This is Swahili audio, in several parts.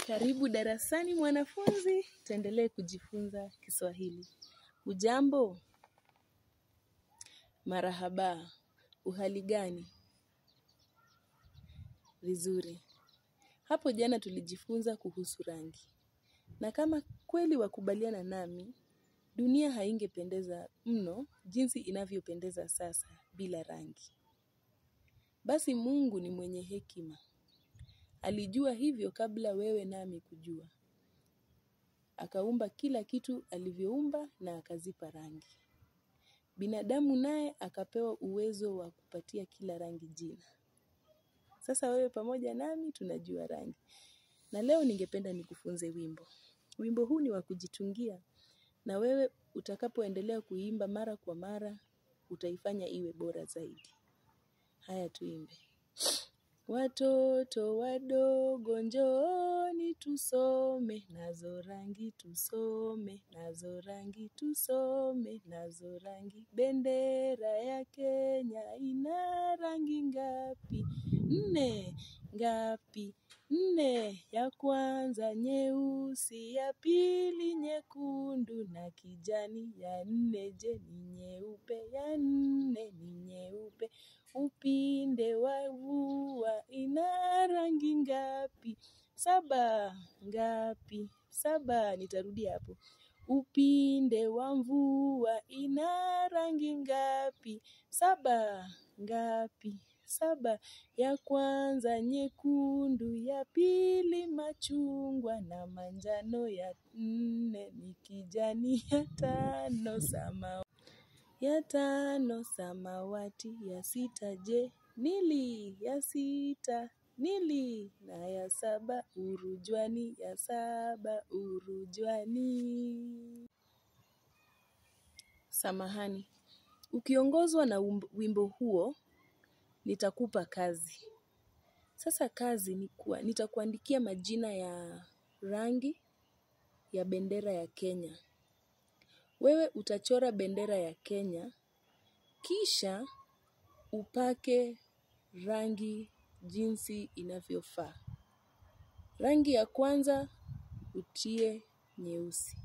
Karibu darasani mwanafunzi, tuendelee kujifunza Kiswahili. Hujambo? Marahaba. Uhali gani? Vizuri. Hapo jana tulijifunza kuhusu rangi. Na kama kweli wakubaliana nami, dunia haingependeza mno jinsi inavyopendeza sasa bila rangi. Basi Mungu ni mwenye hekima. Alijua hivyo kabla wewe nami kujua. Akaumba kila kitu alivyoumba na akazipa rangi. Binadamu naye akapewa uwezo wa kupatia kila rangi jina. Sasa wewe pamoja nami tunajua rangi. Na leo ningependa nikufunze wimbo. Wimbo huu ni wa kujitungia. Na wewe utakapoendelea kuimba mara kwa mara, utaifanya iwe bora zaidi. Haya tuimbe. Watoto wadogo njooni tusome, nazo rangi tusome, nazo rangi tusome, nazo rangi. Bendera ya Kenya ina rangi ngapi? 4. Ngapi? 4. Ya kwanza nyeusi, ya pili nyekundu na kijani, ya 4 je ni nyeupe, ya 4 ni nyeupe. Upinde wa mvua ina rangi ngapi? 7. Ngapi? 7. Nitarudia hapo. Upinde wa mvua ina rangi ngapi? 7. Ngapi? 7. Ya kwanza nyekundu, ya pili machungwa na manjano, ya 4 ni kijani, ya 5 samawati. Ya 5 samawati, ya 6 je nili, ya 6 nili, na ya 7 urujwani, ya 7 urujwani. Samahani, ukiongozwa na wimbo huo, nitakupa kazi. Sasa kazi ni nitakuandikia majina ya rangi ya bendera ya Kenya. Wewe utachora bendera ya Kenya, kisha upake rangi jinsi inavyofaa. Rangi ya kwanza utie nyeusi.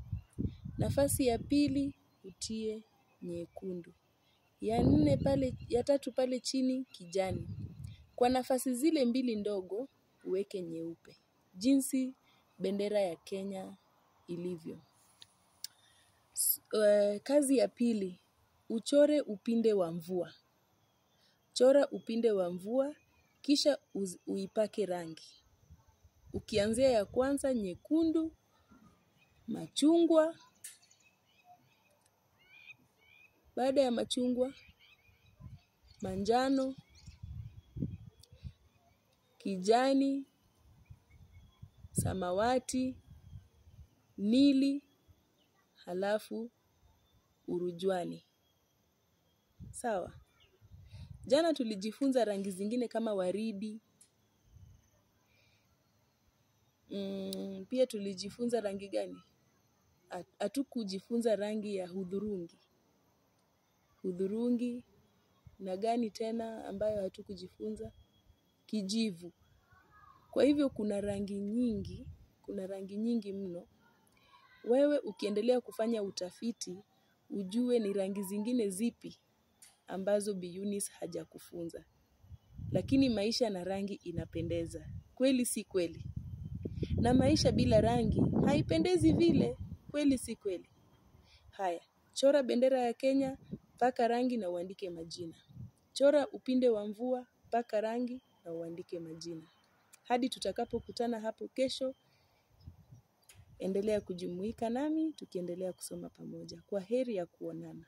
Nafasi ya pili utie nyekundu. Ya 3 pale chini kijani. Kwa nafasi zile 2 ndogo uweke nyeupe. Jinsi bendera ya Kenya ilivyo. Kazi ya pili, uchore upinde wa mvua. Chora upinde wa mvua, kisha uipake rangi. Ukianzia ya kwanza nyekundu, machungwa, baada ya machungwa, manjano, kijani, samawati, nili, halafu urujwani. Sawa? Jana tulijifunza rangi zingine kama waridi. Pia tulijifunza rangi gani? Hatukujifunza rangi ya hudhurungi. Hudhurungi na gani tena ambayo hatukujifunza? Kijivu. Kwa hivyo kuna rangi nyingi mno. Wewe ukiendelea kufanya utafiti, ujue ni rangi zingine zipi ambazo Bi Eunice hajakufunza. Lakini maisha na rangi inapendeza. Kweli si kweli? Na maisha bila rangi haipendezi vile. Kweli si kweli? Haya, chora bendera ya Kenya, paka rangi na uandike majina. Chora upinde wa mvua, paka rangi na uandike majina. Hadi tutakapokutana hapo kesho, endelea kujumuika nami, tukiendelea kusoma pamoja. Kwaheri ya kuonana.